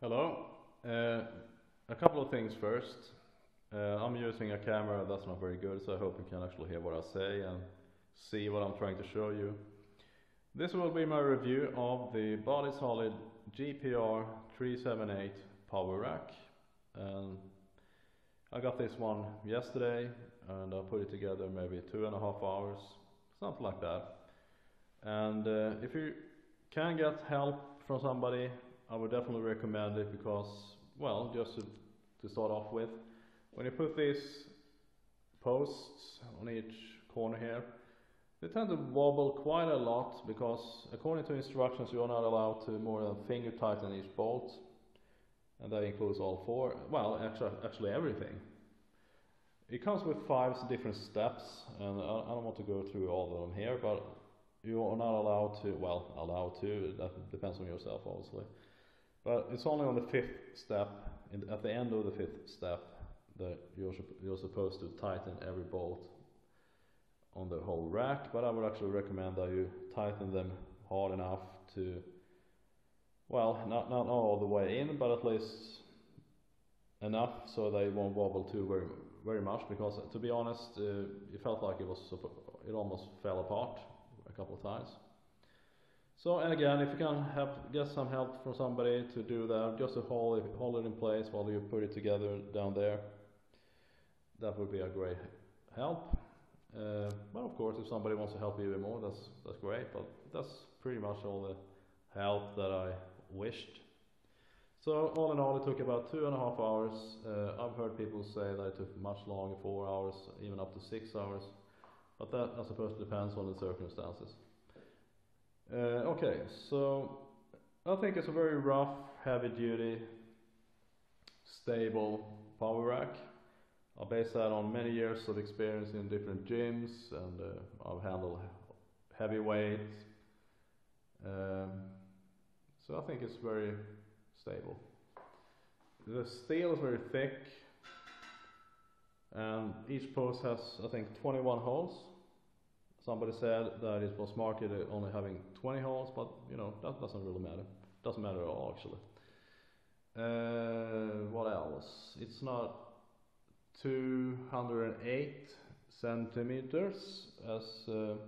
Hello. A couple of things first. I'm using a camera that's not very good, so I hope you can actually hear what I say and see what I'm trying to show you. This will be my review of the Solid GPR378 power rack. I got this one yesterday and I put it together maybe 2.5 hours, something like that. And if you can get help from somebody, I would definitely recommend it because, well, just to start off with, when you put these posts on each corner here, they tend to wobble quite a lot because according to instructions you are not allowed to more than finger tighten each bolt, and that includes all four, well, actually everything. It comes with 5 different steps, and I don't want to go through all of them here, but you are not allowed to, well, allowed to, that depends on yourself obviously. But it's only on the 5th step, at the end of the 5th step, that you're supposed to tighten every bolt on the whole rack. But I would actually recommend that you tighten them hard enough to, well, not all the way in, but at least enough so they won't wobble too very much. Because to be honest, it felt like it almost fell apart a couple of times. So, and again, if you can get some help from somebody to do that, just to hold it in place while you put it together down there, that would be a great help. But of course, if somebody wants to help you even more, that's great. But that's pretty much all the help that I wished. So all in all, it took about 2.5 hours. I've heard people say that it took much longer, 4 hours, even up to 6 hours. But that, I suppose, depends on the circumstances. Okay, so I think it's a very rough, heavy-duty, stable power rack. I base that on many years of experience in different gyms, and I've handled heavy weights. So I think it's very stable. The steel is very thick, and each post has, I think, 21 holes. Somebody said that it was marketed only having 20 holes, but you know, that doesn't really matter. Doesn't matter at all, actually. What else? It's not 208 centimeters as the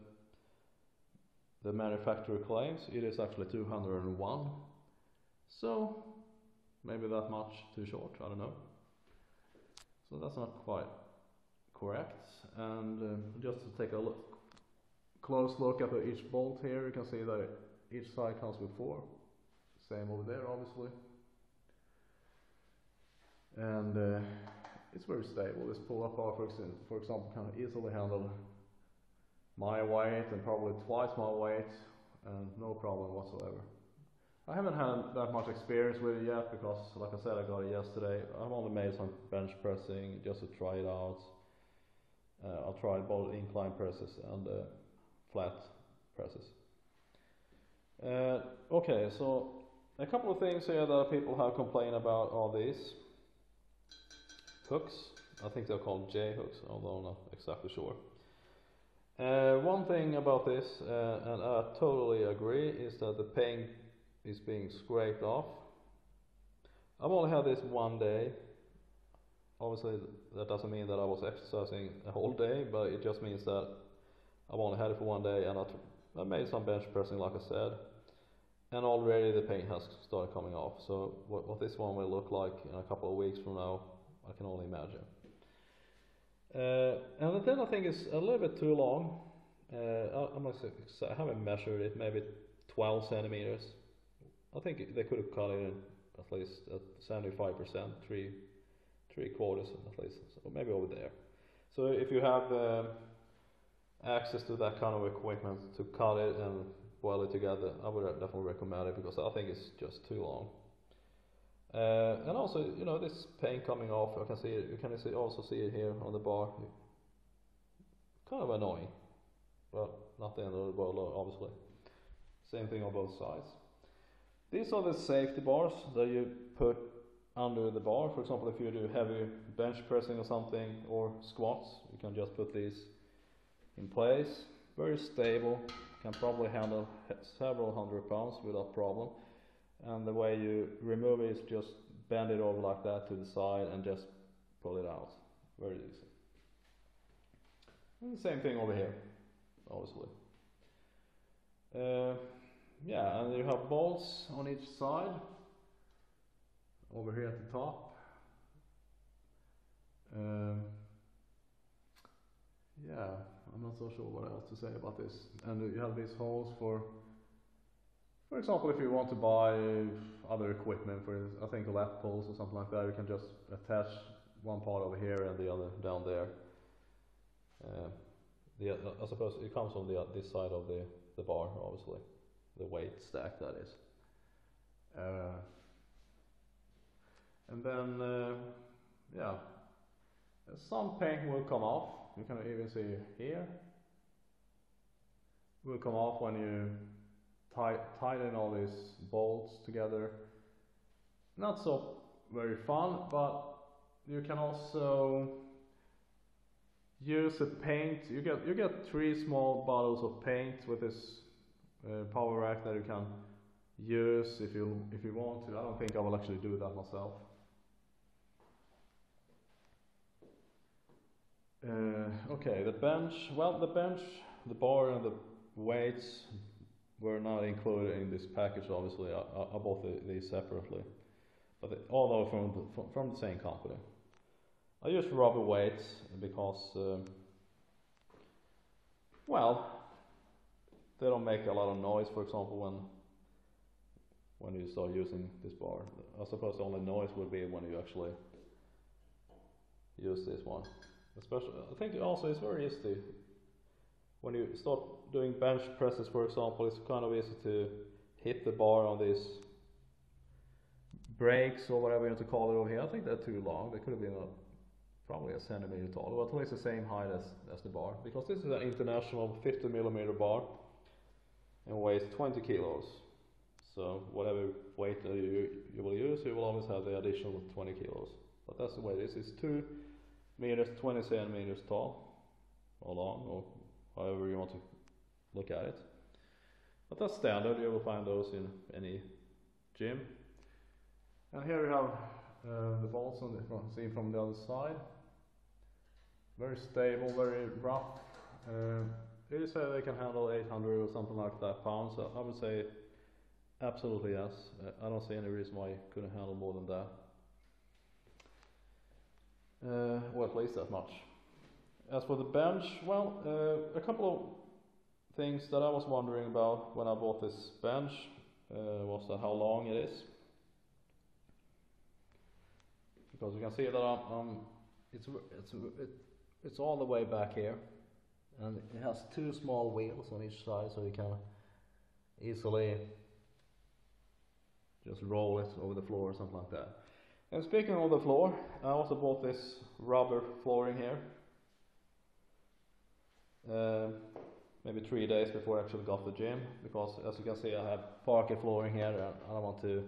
manufacturer claims. It is actually 201. So maybe that much too short, I don't know. So that's not quite correct. And just to take a close look at each bolt here, you can see that each side comes with 4. Same over there, obviously. And it's very stable. This pull-up bar, for example, can easily handle my weight and probably twice my weight, and no problem whatsoever. I haven't had that much experience with it yet because, like I said, I got it yesterday. I've only made some bench pressing just to try it out. I'll try both incline presses and flat presses. Okay, so a couple of things here that people have complained about are these hooks. I think they're called J hooks, although I'm not exactly sure. One thing about this, and I totally agree, is that the paint is being scraped off. I've only had this one day. Obviously that doesn't mean that I was exercising a whole day, but it just means that I've only had it for one day, and I made some bench pressing, like I said, and already the paint has started coming off. So what this one will look like in a couple of weeks from now, I can only imagine. And then I think it's a little bit too long. I haven't measured it, maybe 12 centimeters. I think they could have cut it in at least at 75%, 3/4 at least, so maybe over there. So if you have access to that kind of equipment to cut it and weld it together, I would definitely recommend it because I think it's just too long. And also, you know, this paint coming off, I can see it. You can also see it here on the bar. Kind of annoying, but not the end of the world, obviously. Same thing on both sides. These are the safety bars that you put under the bar. For example, if you do heavy bench pressing or something, or squats, you can just put these in place. Very stable, can probably handle several hundred pounds without problem. and the way you remove it is just bend it over like that to the side and just pull it out. Very easy. And the same thing over here, obviously. Yeah, and you have bolts on each side. Over here at the top. Yeah, I'm not so sure what else to say about this. And you have these holes for example, if you want to buy other equipment, for I think lat pulls or something like that, you can just attach one part over here and the other down there. I suppose it comes on this side of the bar, obviously, the weight stack that is. And then, yeah, some paint will come off. You can even see here. It will come off when you tighten all these bolts together. Not so very fun, but you can also use a paint. You get 3 small bottles of paint with this power rack that you can use if you want to. I don't think I will actually do that myself. Okay, the bench. Well, the bench, the bar, and the weights were not included in this package. Obviously, I bought these separately, but although from the same company. I use rubber weights because, well, they don't make a lot of noise. For example, when you start using this bar, I suppose the only noise would be when you actually use this one. Especially, I think also it's very easy when you start doing bench presses, for example. It's kind of easy to hit the bar on these brakes or whatever you want to call it over here. I think they're too long. They could have been probably a centimeter tall, or at least the same height as the bar, because this is an international 50mm bar and weighs 20 kilos. So whatever weight you will use, you will always have the additional 20 kilos. But that's the way it is. It's 2 meters, 20 centimeters tall, or long, or however you want to look at it. But that's standard. You will find those in any gym. And here we have the bolts on the front, see from the other side. Very stable, very rough. They say they can handle 800 or something like that pounds. So I would say absolutely yes. I don't see any reason why you couldn't handle more than that. Or at least that much. As for the bench, well, a couple of things that I was wondering about when I bought this bench was that how long it is. Because you can see that it's all the way back here, and it has 2 small wheels on each side, so you can easily just roll it over the floor or something like that. And speaking of the floor, I also bought this rubber flooring here. Maybe 3 days before I actually got to the gym, because as you can see I have parquet flooring here and I don't want to,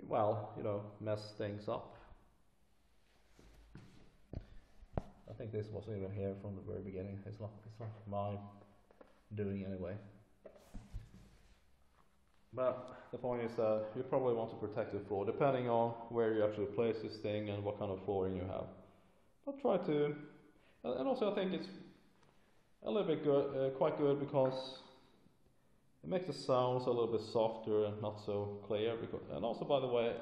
well, you know, mess things up. I think this was even here from the very beginning. It's not my doing anyway. But the point is that you probably want to protect the floor, depending on where you actually place this thing and what kind of flooring you have. But try to, and also I think it's a little bit good, quite good, because it makes the sounds a little bit softer and not so clear. And also, by the way,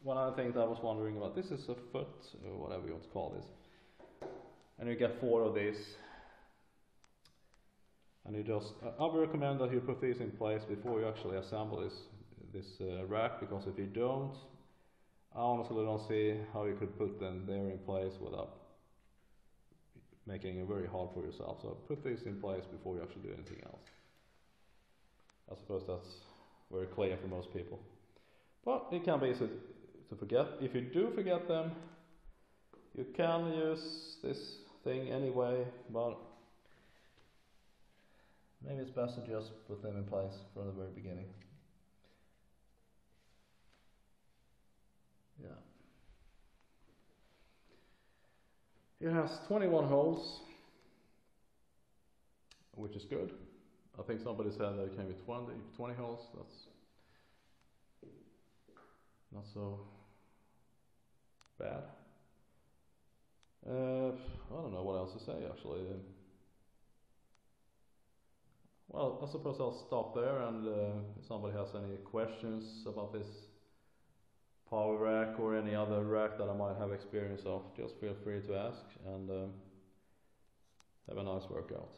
one other thing that I was wondering about, this is a foot, or whatever you want to call this, and you get 4 of these. And you just, I would recommend that you put these in place before you actually assemble this rack, because if you don't, I honestly don't see how you could put them there in place without making it very hard for yourself. So put these in place before you actually do anything else. I suppose that's very clear for most people. But it can be easy to forget. If you do forget them, you can use this thing anyway, but maybe it's best to just put them in place from the very beginning. Yeah. It has 21 holes, which is good. I think somebody said that it came with 20 holes. not so bad. I don't know what else to say actually. Well, I suppose I'll stop there, and if somebody has any questions about this power rack or any other rack that I might have experience of, just feel free to ask, and have a nice workout.